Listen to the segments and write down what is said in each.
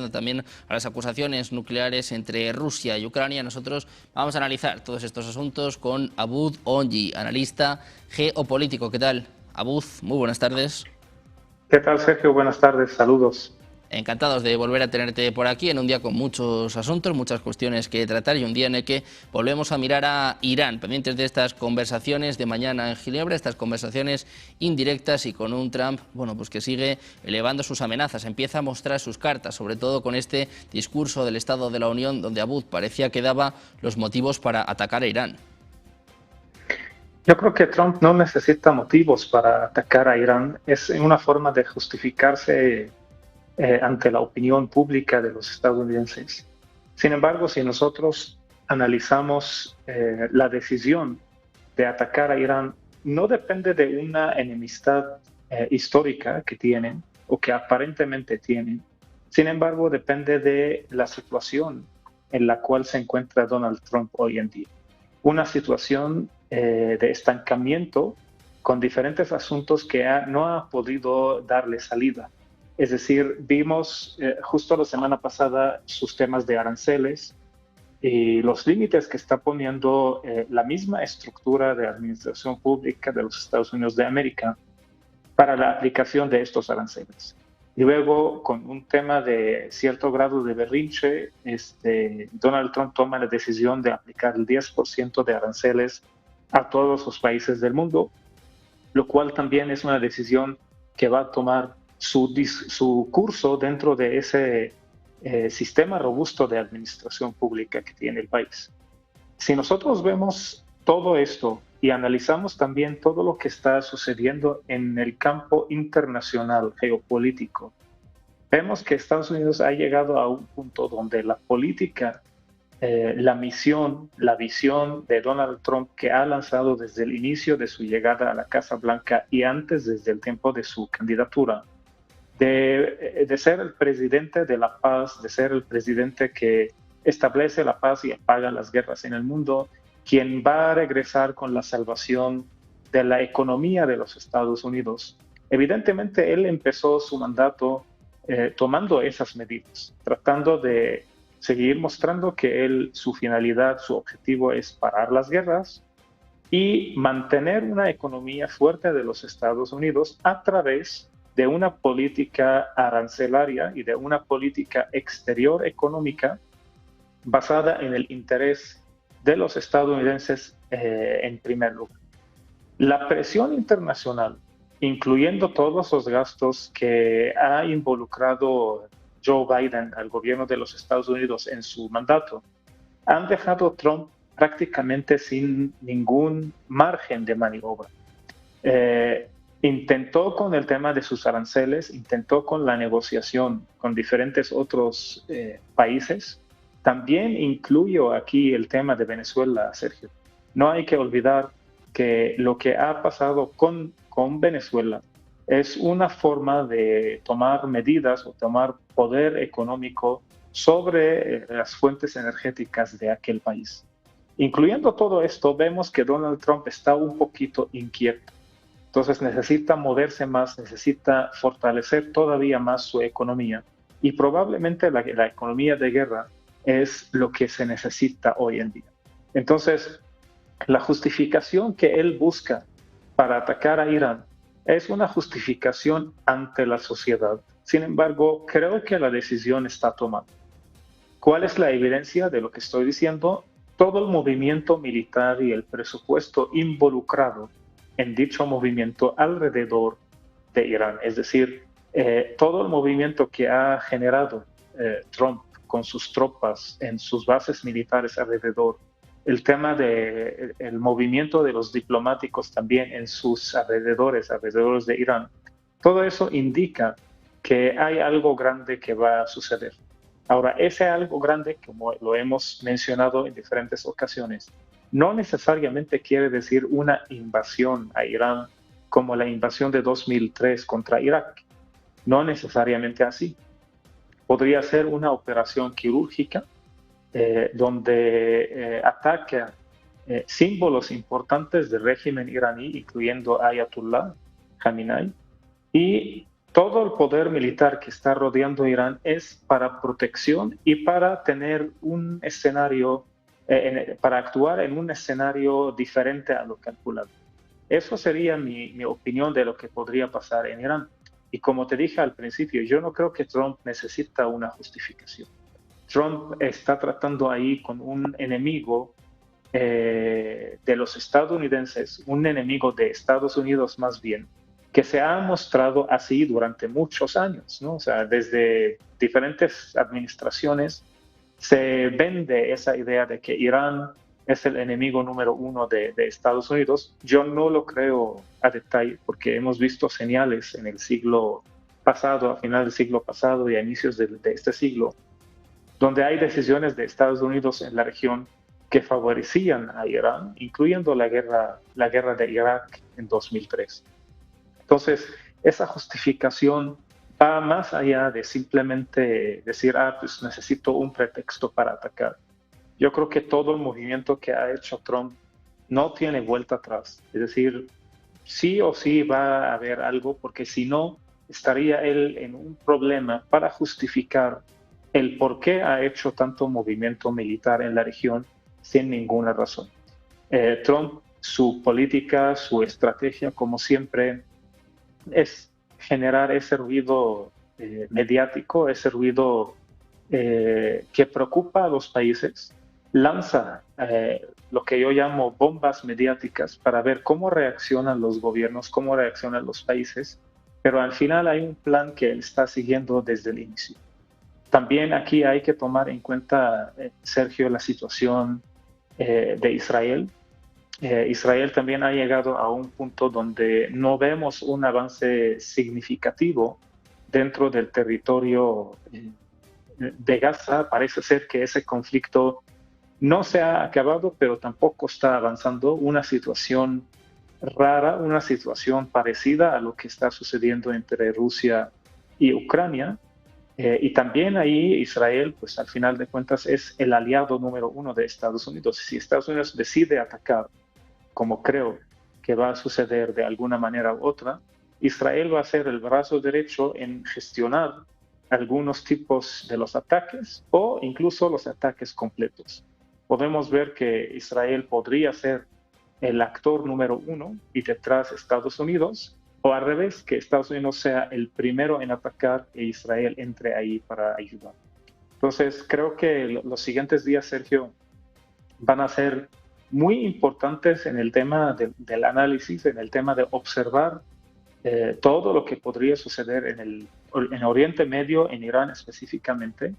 también a las acusaciones nucleares entre Rusia y Ucrania. Nosotros vamos a analizar todos estos asuntos con Abud Ongi, analista geopolítico. ¿Qué tal, Abud? Muy buenas tardes. ¿Qué tal, Sergio? Buenas tardes, saludos. Encantados de volver a tenerte por aquí en un día con muchos asuntos, muchas cuestiones que tratar y un día en el que volvemos a mirar a Irán, pendientes de estas conversaciones de mañana en Ginebra, estas conversaciones indirectas y con un Trump, bueno, pues que sigue elevando sus amenazas, empieza a mostrar sus cartas, sobre todo con este discurso del Estado de la Unión donde Abud parecía que daba los motivos para atacar a Irán. Yo creo que Trump no necesita motivos para atacar a Irán. Es una forma de justificarse ante la opinión pública de los estadounidenses. Sin embargo, si nosotros analizamos la decisión de atacar a Irán, no depende de una enemistad histórica que tienen o que aparentemente tienen. Sin embargo, depende de la situación en la cual se encuentra Donald Trump hoy en día. Una situación de estancamiento con diferentes asuntos que no ha podido darle salida. Es decir, vimos justo la semana pasada sus temas de aranceles y los límites que está poniendo la misma estructura de administración pública de los Estados Unidos de América para la aplicación de estos aranceles. Y luego, con un tema de cierto grado de berrinche, Donald Trump toma la decisión de aplicar el 10% de aranceles a todos los países del mundo, lo cual también es una decisión que va a tomar su curso dentro de ese sistema robusto de administración pública que tiene el país. Si nosotros vemos todo esto y analizamos también todo lo que está sucediendo en el campo internacional geopolítico, vemos que Estados Unidos ha llegado a un punto donde la política, la misión, la visión de Donald Trump que ha lanzado desde el inicio de su llegada a la Casa Blanca y antes desde el tiempo de su candidatura, de ser el presidente de la paz, de ser el presidente que establece la paz y apaga las guerras en el mundo, quien va a regresar con la salvación de la economía de los Estados Unidos. Evidentemente, él empezó su mandato tomando esas medidas, tratando de seguir mostrando que su finalidad, su objetivo es parar las guerras y mantener una economía fuerte de los Estados Unidos a través de una política arancelaria y de una política exterior económica basada en el interés de los estadounidenses en primer lugar. La presión internacional, incluyendo todos los gastos que ha involucrado Joe Biden al gobierno de los Estados Unidos en su mandato, han dejado a Trump prácticamente sin ningún margen de maniobra. Intentó con el tema de sus aranceles, intentó con la negociación con diferentes otros países. También incluyo aquí el tema de Venezuela, Sergio. No hay que olvidar que lo que ha pasado con Venezuela es una forma de tomar medidas o tomar poder económico sobre las fuentes energéticas de aquel país. Incluyendo todo esto, vemos que Donald Trump está un poquito inquieto. Entonces necesita moverse más, necesita fortalecer todavía más su economía y probablemente la economía de guerra es lo que se necesita hoy en día. Entonces, la justificación que él busca para atacar a Irán es una justificación ante la sociedad. Sin embargo, creo que la decisión está tomada. ¿Cuál es la evidencia de lo que estoy diciendo? Todo el movimiento militar y el presupuesto involucrado en dicho movimiento alrededor de Irán. Es decir, todo el movimiento que ha generado Trump con sus tropas en sus bases militares alrededor, el tema del movimiento de los diplomáticos también en sus alrededores de Irán, todo eso indica que hay algo grande que va a suceder. Ahora, ese algo grande, como lo hemos mencionado en diferentes ocasiones, no necesariamente quiere decir una invasión a Irán como la invasión de 2003 contra Irak. No necesariamente así. Podría ser una operación quirúrgica donde ataca símbolos importantes del régimen iraní, incluyendo Ayatollah Khamenei, y todo el poder militar que está rodeando Irán es para protección y para tener un escenario, para actuar en un escenario diferente a lo calculado. Eso sería mi opinión de lo que podría pasar en Irán. Y como te dije al principio, yo no creo que Trump necesita una justificación. Trump está tratando ahí con un enemigo de los estadounidenses, un enemigo de Estados Unidos más bien, que se ha mostrado así durante muchos años, ¿no? O sea, desde diferentes administraciones se vende esa idea de que Irán es el enemigo número uno de Estados Unidos. Yo no lo creo a detalle porque hemos visto señales en el siglo pasado, a final del siglo pasado y a inicios de este siglo, donde hay decisiones de Estados Unidos en la región que favorecían a Irán, incluyendo la guerra de Irak en 2003. Entonces, esa justificación va más allá de simplemente decir, pues necesito un pretexto para atacar. Yo creo que todo el movimiento que ha hecho Trump no tiene vuelta atrás. Es decir, sí o sí va a haber algo, porque si no, estaría él en un problema para justificar el por qué ha hecho tanto movimiento militar en la región sin ninguna razón. Trump, su política, su estrategia, como siempre, es generar ese ruido mediático, ese ruido que preocupa a los países, lanza lo que yo llamo bombas mediáticas para ver cómo reaccionan los gobiernos, cómo reaccionan los países, pero al final hay un plan que él está siguiendo desde el inicio. También aquí hay que tomar en cuenta, Sergio, la situación de Israel. Israel también ha llegado a un punto donde no vemos un avance significativo dentro del territorio de Gaza. Parece ser que ese conflicto no se ha acabado, pero tampoco está avanzando. Una situación rara, una situación parecida a lo que está sucediendo entre Rusia y Ucrania. Y también ahí Israel, pues al final de cuentas, es el aliado número uno de Estados Unidos. Si Estados Unidos decide atacar, como creo que va a suceder de alguna manera u otra, Israel va a ser el brazo derecho en gestionar algunos tipos de los ataques o incluso los ataques completos. Podemos ver que Israel podría ser el actor número uno y detrás Estados Unidos, o al revés, que Estados Unidos sea el primero en atacar e Israel entre ahí para ayudar. Entonces, creo que los siguientes días, Sergio, van a ser muy importantes en el tema del análisis, en el tema de observar todo lo que podría suceder en Oriente Medio, en Irán específicamente,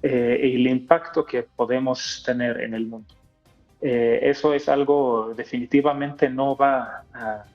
y el impacto que podemos tener en el mundo. Eso es algo definitivamente no va a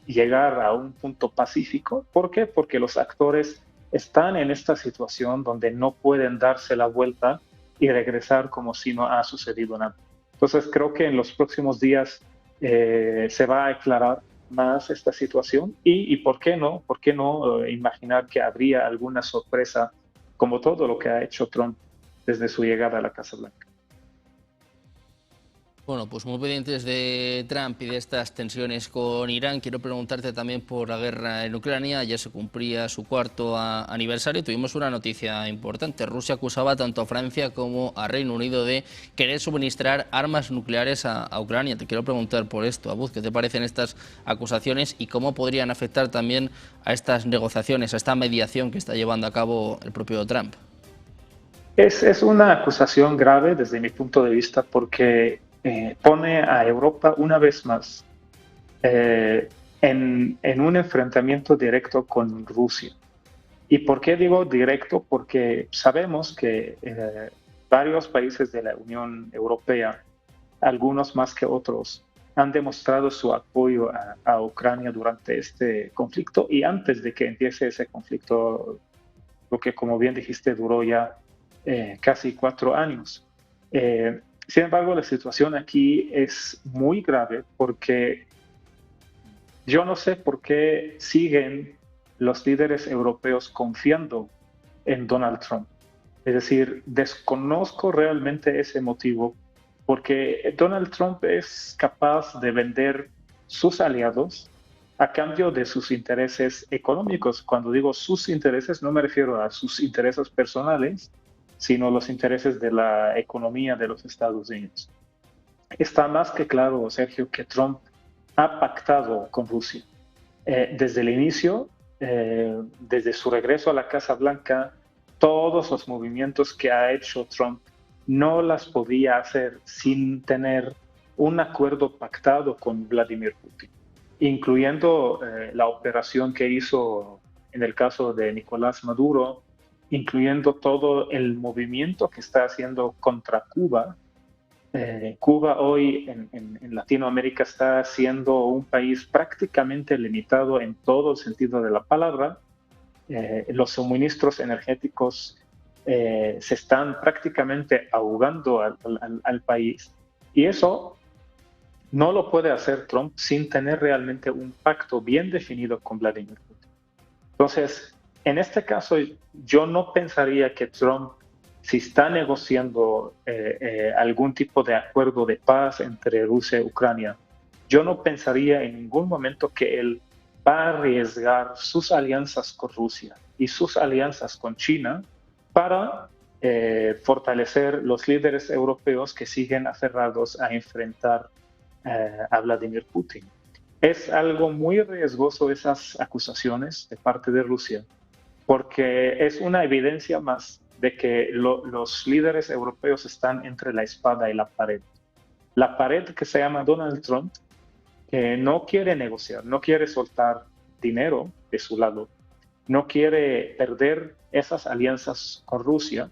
llegar a un punto pacífico. ¿Por qué? Porque los actores están en esta situación donde no pueden darse la vuelta y regresar como si no ha sucedido nada. Entonces creo que en los próximos días se va a aclarar más esta situación y ¿por qué no? ¿Por qué no imaginar que habría alguna sorpresa como todo lo que ha hecho Trump desde su llegada a la Casa Blanca? Bueno, pues muy pendientes de Trump y de estas tensiones con Irán. Quiero preguntarte también por la guerra en Ucrania. Ya se cumplía su cuarto aniversario y tuvimos una noticia importante. Rusia acusaba tanto a Francia como a Reino Unido de querer suministrar armas nucleares a Ucrania. Te quiero preguntar por esto, Abud, ¿qué te parecen estas acusaciones y cómo podrían afectar también a estas negociaciones, a esta mediación que está llevando a cabo el propio Trump? Es una acusación grave desde mi punto de vista porque pone a Europa una vez más en un enfrentamiento directo con Rusia. ¿Y por qué digo directo? Porque sabemos que varios países de la Unión Europea, algunos más que otros, han demostrado su apoyo a Ucrania durante este conflicto y antes de que empiece ese conflicto, lo que como bien dijiste duró ya casi 4 años. Sin embargo, la situación aquí es muy grave porque yo no sé por qué siguen los líderes europeos confiando en Donald Trump. Es decir, desconozco realmente ese motivo porque Donald Trump es capaz de vender sus aliados a cambio de sus intereses económicos. Cuando digo sus intereses, no me refiero a sus intereses personales, sino los intereses de la economía de los Estados Unidos. Está más que claro, Sergio, que Trump ha pactado con Rusia. Desde el inicio, desde su regreso a la Casa Blanca, todos los movimientos que ha hecho Trump no las podía hacer sin tener un acuerdo pactado con Vladimir Putin, incluyendo la operación que hizo en el caso de Nicolás Maduro, incluyendo todo el movimiento que está haciendo contra Cuba. Cuba hoy en Latinoamérica está siendo un país prácticamente limitado en todo el sentido de la palabra. Los suministros energéticos se están prácticamente ahogando al país, y eso no lo puede hacer Trump sin tener realmente un pacto bien definido con Vladimir Putin. Entonces, en este caso, yo no pensaría que Trump, si está negociando algún tipo de acuerdo de paz entre Rusia y Ucrania, yo no pensaría en ningún momento que él va a arriesgar sus alianzas con Rusia y sus alianzas con China para fortalecer los líderes europeos que siguen aferrados a enfrentar a Vladimir Putin. Es algo muy riesgoso esas acusaciones de parte de Rusia, porque es una evidencia más de que los líderes europeos están entre la espada y la pared. La pared que se llama Donald Trump, que no quiere negociar, no quiere soltar dinero de su lado, no quiere perder esas alianzas con Rusia.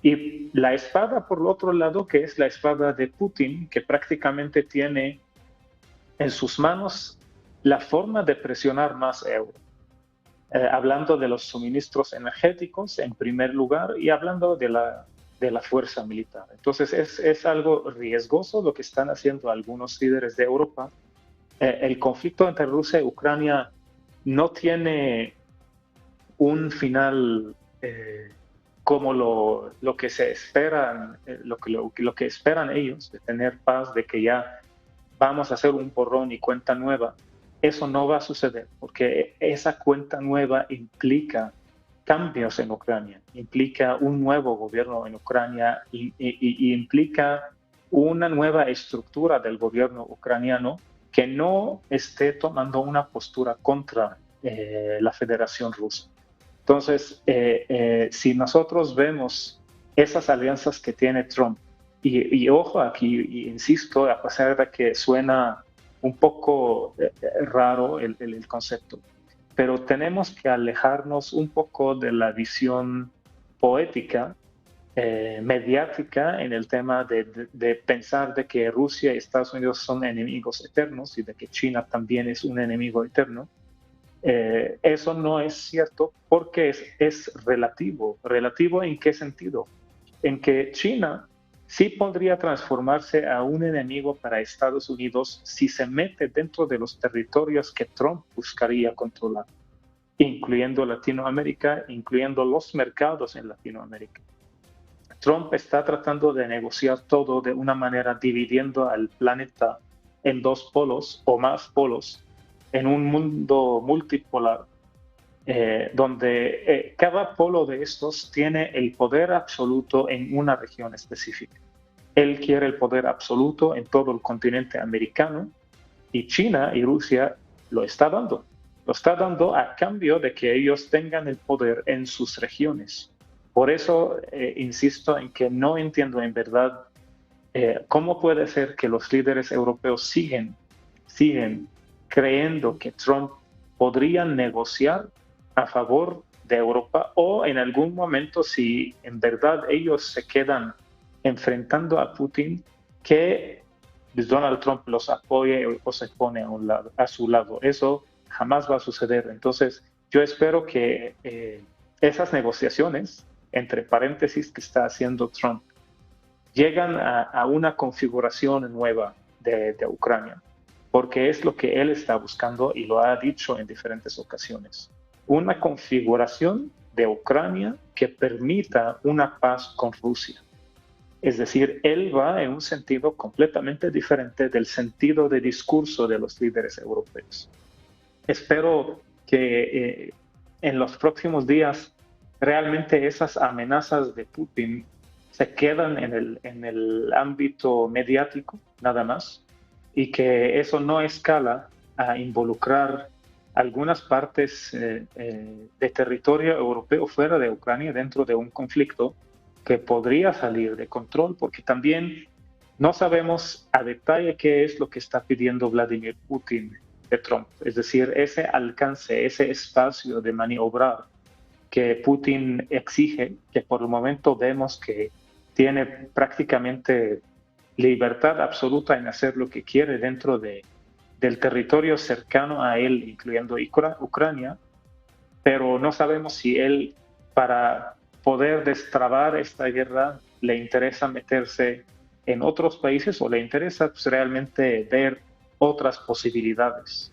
Y la espada, por el otro lado, que es la espada de Putin, que prácticamente tiene en sus manos la forma de presionar más euro. Hablando de los suministros energéticos en primer lugar y hablando de la fuerza militar. Entonces es algo riesgoso lo que están haciendo algunos líderes de Europa. El conflicto entre Rusia y Ucrania no tiene un final como lo que se esperan, lo que esperan ellos, de tener paz, de que ya vamos a hacer un borrón y cuenta nueva. Eso no va a suceder, porque esa cuenta nueva implica cambios en Ucrania, implica un nuevo gobierno en Ucrania y implica una nueva estructura del gobierno ucraniano que no esté tomando una postura contra la Federación Rusa. Entonces, si nosotros vemos esas alianzas que tiene Trump, y ojo aquí, y insisto, a pesar de que suena un poco raro el concepto, pero tenemos que alejarnos un poco de la visión poética, mediática, en el tema de pensar de que Rusia y Estados Unidos son enemigos eternos y de que China también es un enemigo eterno. Eso no es cierto, porque es relativo. ¿Relativo en qué sentido? En que China sí podría transformarse a un enemigo para Estados Unidos si se mete dentro de los territorios que Trump buscaría controlar, incluyendo Latinoamérica, incluyendo los mercados en Latinoamérica. Trump está tratando de negociar todo de una manera dividiendo al planeta en dos polos o más polos, en un mundo multipolar, donde cada polo de estos tiene el poder absoluto en una región específica. Él quiere el poder absoluto en todo el continente americano, y China y Rusia lo está dando. Lo está dando a cambio de que ellos tengan el poder en sus regiones. Por eso insisto en que no entiendo en verdad cómo puede ser que los líderes europeos siguen creyendo que Trump podría negociar a favor de Europa, o en algún momento, si en verdad ellos se quedan enfrentando a Putin, que Donald Trump los apoye o se pone a su lado. Eso jamás va a suceder. Entonces, yo espero que esas negociaciones, entre paréntesis, que está haciendo Trump, llegan a una configuración nueva de Ucrania, porque es lo que él está buscando y lo ha dicho en diferentes ocasiones. Una configuración de Ucrania que permita una paz con Rusia. Es decir, él va en un sentido completamente diferente del sentido de discurso de los líderes europeos. espero que en los próximos días realmente esas amenazas de Putin se quedan en el ámbito mediático nada más y que eso no escala a involucrar algunas partes de territorio europeo fuera de Ucrania dentro de un conflicto que podría salir de control, porque también no sabemos a detalle qué es lo que está pidiendo Vladimir Putin de Trump, es decir, ese alcance, ese espacio de maniobrar que Putin exige, que por el momento vemos que tiene prácticamente libertad absoluta en hacer lo que quiere dentro del territorio cercano a él, incluyendo Ucrania, pero no sabemos si él, para poder destrabar esta guerra, le interesa meterse en otros países o le interesa pues, realmente ver otras posibilidades.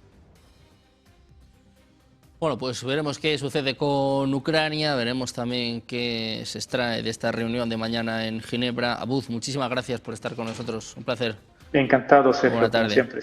Bueno, pues veremos qué sucede con Ucrania, veremos también qué se extrae de esta reunión de mañana en Ginebra. Abuz, muchísimas gracias por estar con nosotros, un placer. Encantado, Sergio, Buena como tarde. siempre.